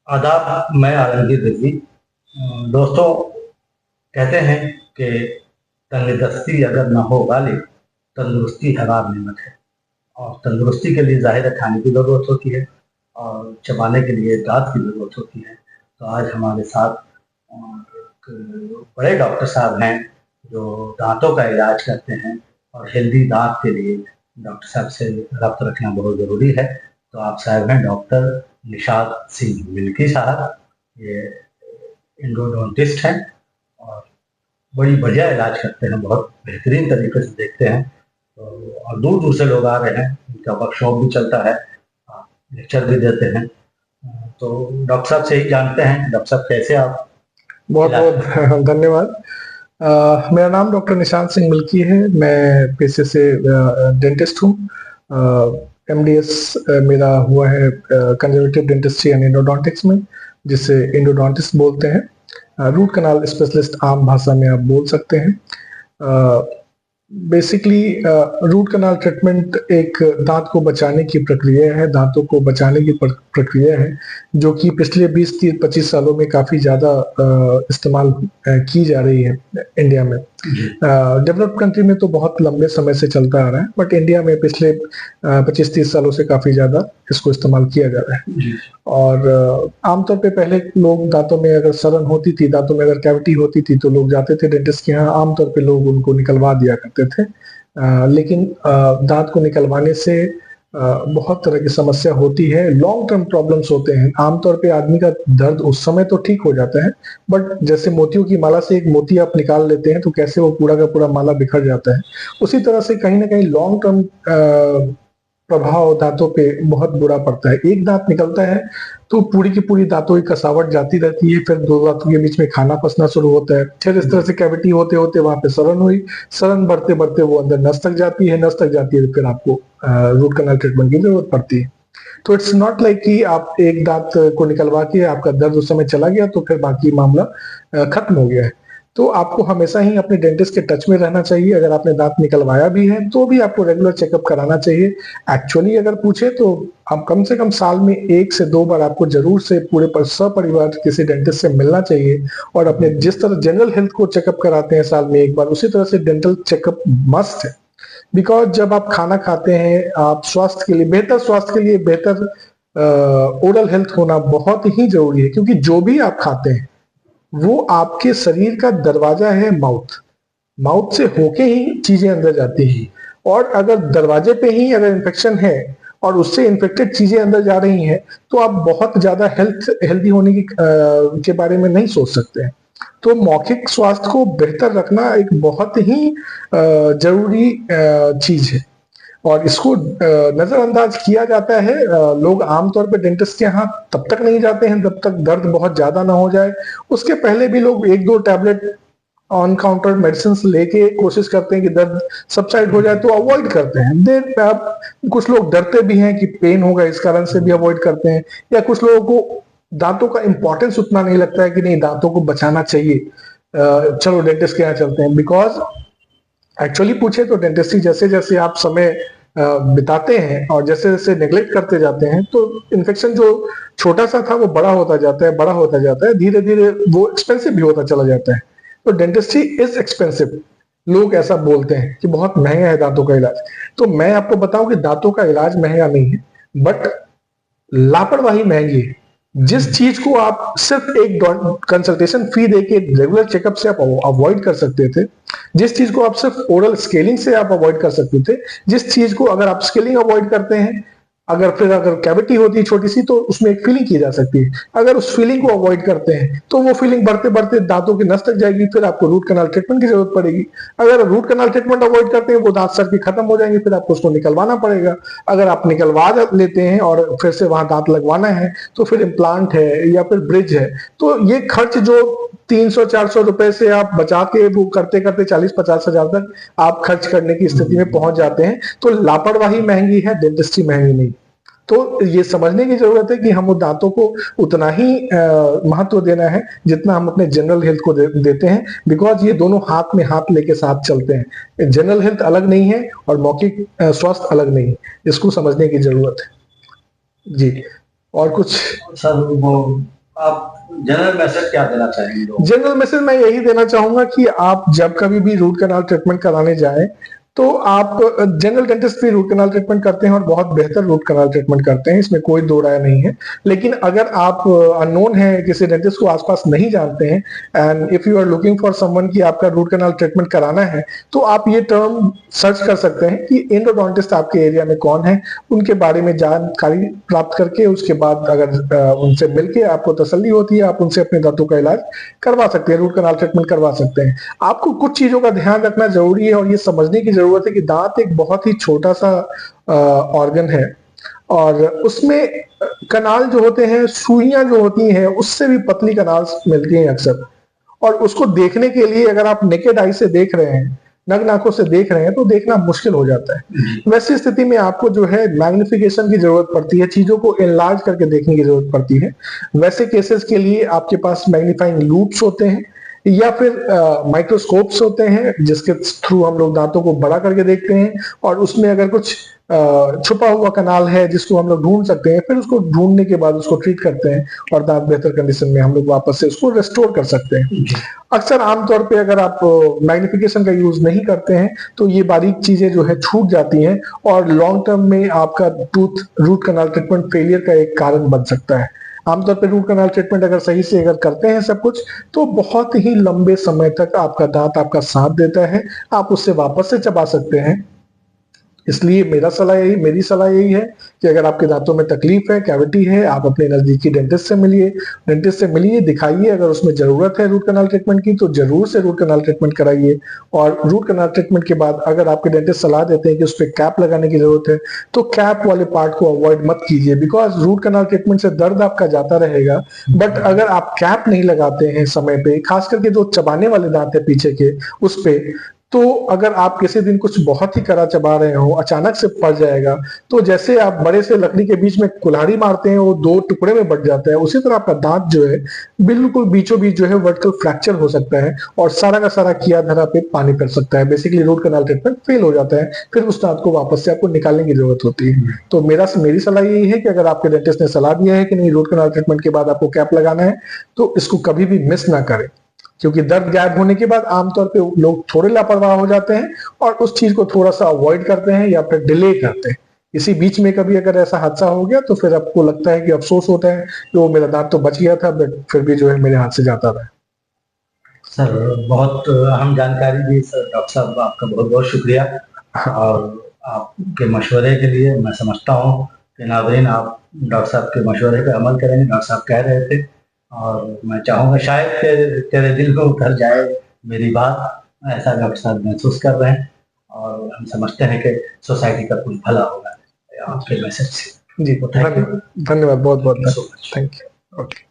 आदाब। मैं आलमगीर रिजवी। दोस्तों, कहते हैं कि तंदुरुस्ती अगर न हो गालिब, तंदुरुस्ती हराम नेमत है। और तंदुरुस्ती के लिए ज़ाहिर है खाने की ज़रूरत होती है और चबाने के लिए दाँत की ज़रूरत होती है। तो आज हमारे साथ एक बड़े डॉक्टर साहब हैं जो दाँतों का इलाज करते हैं और हेल्दी दाँत के लिए डॉक्टर साहब से रब्त रखना बहुत ज़रूरी है। तो आप साहब हैं डॉक्टर निशात सिंह मिल्की साहब। ये एंडोडोंटिस्ट हैं और बड़ी बढ़िया इलाज करते हैं, बहुत बेहतरीन तरीके से देखते हैं। तो और दूर दूर से लोग आ रहे हैं, उनका वर्कशॉप भी चलता है, लेक्चर भी देते हैं। तो डॉक्टर साहब से ही जानते हैं, डॉक्टर साहब कैसे आप बहुत इलाज बहुत धन्यवाद। मेरा नाम डॉक्टर निशांत सिंह मिल्की है। मैं पेशे से डेंटिस्ट हूँ। एमडीएस मेरा हुआ है कंजर्वेटिव डेंटिस्ट्री एंड एंडोडोंटिक्स में, जिसे एंडोडोंटिस्ट बोलते हैं। रूट कनाल स्पेशलिस्ट आम भाषा में आप बोल सकते हैं। बेसिकली रूट कनाल ट्रीटमेंट एक दांत को बचाने की प्रक्रिया है, दांतों को बचाने की प्रक्रिया है, जो कि पिछले 20-25 सालों में काफी ज्यादा इस्तेमाल की जा रही है इंडिया में। डेवलप्ड कंट्री में तो बहुत लंबे समय से चलता आ रहा है, बट इंडिया में पिछले 25-30 सालों से काफी ज्यादा इसको इस्तेमाल किया जा रहा है। और आमतौर पे पहले लोग दांतों में अगर सड़न होती थी, दांतों में अगर कैविटी होती थी, तो लोग जाते थे डेंटिस्ट के यहाँ। आमतौर पे लोग उनको निकलवा दिया करते थे। लेकिन दांत को निकलवाने से बहुत तरह की समस्या होती है, लॉन्ग टर्म प्रॉब्लम्स होते हैं। आमतौर पे आदमी का दर्द उस समय तो ठीक हो जाता है, बट जैसे मोतियों की माला से एक मोती आप निकाल लेते हैं तो कैसे वो पूरा का पूरा माला बिखर जाता है, उसी तरह से कहीं ना कहीं लॉन्ग टर्म प्रभाव दांतों पे बहुत बुरा पड़ता है। एक दांत निकलता है तो पूरी की पूरी दांतों की कसावट जाती रहती है, फिर दो दांतों के बीच में खाना पसना शुरू होता है, फिर इस तरह से कैविटी होते होते वहां पे सड़न हुई, सड़न बढ़ते बढ़ते वो अंदर नस तक जाती है, नस तक जाती है तो फिर आपको रूट कनाल ट्रीटमेंट की जरूरत पड़ती है। तो इट्स नॉट लाइक कि आप एक दांत को निकलवा के आपका दर्द उस समय चला गया तो फिर बाकी मामला खत्म हो गया है। तो आपको हमेशा ही अपने डेंटिस्ट के टच में रहना चाहिए। अगर आपने दांत निकलवाया भी है तो भी आपको रेगुलर चेकअप कराना चाहिए। एक्चुअली अगर पूछे तो आप कम से कम साल में 1 से 2 बार आपको जरूर से पूरे सपरिवार किसी डेंटिस्ट से मिलना चाहिए। और अपने जिस तरह जनरल हेल्थ को चेकअप कराते हैं साल में 1 बार, उसी तरह से डेंटल चेकअप मस्ट है। बिकॉज जब आप खाना खाते हैं, आप स्वास्थ्य के लिए बेहतर ओरल हेल्थ होना बहुत ही जरूरी है, क्योंकि जो भी आप खाते हैं वो आपके शरीर का दरवाजा है माउथ। माउथ से होके ही चीजें अंदर जाती हैं। और अगर दरवाजे पे ही अगर इन्फेक्शन है और उससे इन्फेक्टेड चीजें अंदर जा रही हैं, तो आप बहुत ज्यादा हेल्दी होने के बारे में नहीं सोच सकते हैं। तो मौखिक स्वास्थ्य को बेहतर रखना एक बहुत ही जरूरी चीज है, और इसको नजरअंदाज किया जाता है। लोग आमतौर पर डेंटिस्ट के यहाँ तब तक नहीं जाते हैं जब तक दर्द बहुत ज्यादा ना हो जाए। उसके पहले भी लोग 1-2 टैबलेट ऑन काउंटर मेडिसिन लेके कोशिश करते हैं कि दर्द सबसाइड हो जाए, तो अवॉइड करते हैं। कुछ लोग डरते भी हैं कि पेन होगा, इस कारण से भी अवॉइड करते हैं। या कुछ लोगों को दांतों का इंपॉर्टेंस उतना नहीं लगता है कि नहीं, दांतों को बचाना चाहिए, चलो डेंटिस्ट के यहाँ चलते हैं। बिकॉज एक्चुअली पूछे तो डेंटिस्ट्री जैसे जैसे आप समय बिताते हैं और जैसे जैसे नेग्लेक्ट करते जाते हैं, तो इन्फेक्शन जो छोटा सा था वो बड़ा होता जाता है, बड़ा होता जाता है, धीरे धीरे वो एक्सपेंसिव भी होता चला जाता है। तो डेंटिस्ट्री इज एक्सपेंसिव। लोग ऐसा बोलते हैं कि बहुत महंगा है दांतों का इलाज। तो मैं आपको बताऊं कि दांतों का इलाज महंगा नहीं है, बट लापरवाही महंगी है। जिस चीज को आप सिर्फ एक कंसल्टेशन फी देके रेगुलर चेकअप से आप अवॉइड कर सकते थे, जिस चीज को आप सिर्फ ओरल स्केलिंग से आप अवॉइड कर सकते थे, जिस चीज को अगर आप स्केलिंग अवॉइड करते हैं, अगर कैविटी होती है छोटी सी तो उसमें एक फीलिंग की जा सकती है, अगर उस फीलिंग को अवॉइड करते हैं तो वो फीलिंग बढ़ते बढ़ते दांतों की नस तक जाएगी, फिर आपको रूट कनाल ट्रीटमेंट की जरूरत पड़ेगी। अगर रूट कनाल ट्रीटमेंट अवॉइड करते हैं, वो दांत सर के खत्म हो जाएंगे, फिर आपको उसको निकलवाना पड़ेगा। अगर आप निकलवा लेते हैं और फिर से वहां दांत लगवाना है, तो फिर इम्प्लांट है या फिर ब्रिज है, तो ये खर्च जो 300-400 रुपए से आप बचा के वो करते करते 40-50 हजार तक आप खर्च करने की स्थिति में पहुंच जाते हैं। तो लापरवाही महंगी है, डेंटिस्ट्री महंगी नहीं। तो ये समझने की जरूरत है कि हम दांतों को उतना ही महत्व देना है जितना हम अपने जनरल हेल्थ को देते हैं। बिकॉज ये दोनों हाथ में हाथ लेके साथ चलते हैं। जनरल हेल्थ अलग नहीं है और मौखिक स्वास्थ्य अलग नहीं है। इसको समझने की जरूरत है जी। और कुछ सर, वो आप जनरल मैसेज क्या देना चाहेंगे लोगों को? जनरल मैसेज मैं यही देना चाहूंगा कि आप जब कभी भी रूट कैनाल ट्रीटमेंट कराने जाएं तो आप जनरल डेंटिस्ट भी रूट कैनाल ट्रीटमेंट करते हैं और बहुत बेहतर रूट कैनाल ट्रीटमेंट करते हैं, इसमें कोई दो राय नहीं है। लेकिन अगर आप अननोन है, किसी डेंटिस्ट को आसपास नहीं जानते हैं and if you are looking for someone कि आपका रूट कैनाल ट्रीटमेंट कराना है, तो आप ये टर्म सर्च कर सकते हैं कि एंडोडोंटिस्ट आपके एरिया में कौन है, उनके बारे में जानकारी प्राप्त करके उसके बाद अगर उनसे मिलके आपको तसल्ली होती है, आप उनसे अपने दांतों का इलाज करवा सकते हैं, रूट कैनाल ट्रीटमेंट करवा सकते हैं। आपको कुछ चीजों का ध्यान रखना जरूरी है और ये समझने की जरूरत है कि दांत एक बहुत ही छोटा सा ऑर्गन है और उसमें कनाल जो होते हैं, सुइयां जो होती हैं, उससे भी पतली कनाल मिलती हैं अक्सर। और उसको देखने के लिए अगर आप नेकेड आई से देख रहे हैं, नग्न आंखों से देख रहे हैं, तो देखना मुश्किल हो जाता है। वैसी स्थिति में आपको जो है मैग्निफिकेशन की जरूरत पड़ती है, चीजों को एनलार्ज करके देखने की जरूरत पड़ती है। वैसे केसेस के लिए आपके पास मैग्नीफाइंग लूप्स होते हैं या फिर माइक्रोस्कोप्स होते हैं जिसके थ्रू हम लोग दांतों को बड़ा करके देखते हैं और उसमें अगर कुछ छुपा हुआ कनाल है जिसको हम लोग ढूंढ सकते हैं, फिर उसको ढूंढने के बाद उसको ट्रीट करते हैं और दांत बेहतर कंडीशन में हम लोग वापस से उसको रेस्टोर कर सकते हैं। अक्सर आमतौर पे अगर आप मैग्निफिकेशन का यूज नहीं करते हैं तो ये बारीक चीजें जो है छूट जाती हैं और लॉन्ग टर्म में आपका tooth root canal treatment failure का एक कारण बन सकता है। आमतौर पे रूट कैनाल ट्रीटमेंट अगर सही से अगर करते हैं सब कुछ, तो बहुत ही लंबे समय तक आपका दांत आपका साथ देता है, आप उससे वापस से चबा सकते हैं। इसलिए मेरी सलाह यही है कि अगर आपके दांतों में तकलीफ है, कैविटी है, आप अपने नजदीकी डेंटिस्ट से मिलिए, दिखाइए। अगर उसमें जरूरत है रूट कैनाल ट्रीटमेंट की तो जरूर से रूट कैनाल ट्रीटमेंट कराइए। और रूट कैनाल ट्रीटमेंट के बाद अगर आपके डेंटिस्ट सलाह देते हैं कि उस पर कैप लगाने की जरूरत है, तो कैप वाले पार्ट को अवॉइड मत कीजिए, बिकॉज रूट कैनाल ट्रीटमेंट से दर्द आपका जाता रहेगा। बट अगर आप कैप नहीं लगाते हैं समय पे, खास करके जो चबाने वाले दांत है पीछे के उस पे, तो अगर आप किसी दिन कुछ बहुत ही कड़ा चबा रहे हो, अचानक से पड़ जाएगा, तो जैसे आप बड़े से लकड़ी के बीच में कुल्हाड़ी मारते हैं, वो दो टुकड़े में बट जाता है, उसी तरह आपका दांत जो है बिल्कुल बीचों बीच जो है वर्टिकल फ्रैक्चर हो सकता है और सारा का सारा किया धरा पे पानी पड़ सकता है। Basically root canal treatment fail हो जाता है, फिर उस दांत को वापस से आपको निकालने की जरूरत होती है। तो मेरी सलाह यही है कि अगर आपके डेंटिस्ट ने सलाह दिया है कि नहीं रूट कैनाल ट्रीटमेंट के बाद आपको कैप लगाना है, तो इसको कभी भी मिस ना करें, क्योंकि दर्द गायब होने के बाद आमतौर पे लोग थोड़े लापरवाह हो जाते हैं और उस चीज को थोड़ा सा अवॉइड करते हैं या फिर डिले करते हैं। इसी बीच में कभी अगर ऐसा हादसा हो गया तो फिर आपको लगता है कि अफसोस होता है कि वो मेरा दांत तो बच गया था, बट फिर भी जो है मेरे हाथ से जाता रहा। सर बहुत अहम जानकारी दी सर, डॉक्टर साहब आपका बहुत बहुत शुक्रिया। और आपके मशवरे के लिए मैं समझता हूँ कि नाज़रीन आप डॉक्टर साहब के मशवरे पे अमल करेंगे। डॉक्टर साहब कह रहे थे और मैं चाहूँगा शायद तेरे दिल में उतर जाए मेरी बात, ऐसा डॉक्टर साहब महसूस कर रहे हैं और हम समझते हैं कि सोसाइटी का कुछ भला होगा आपके मैसेज से। जी, धन्यवाद, बहुत बहुत थैंक यू। ओके।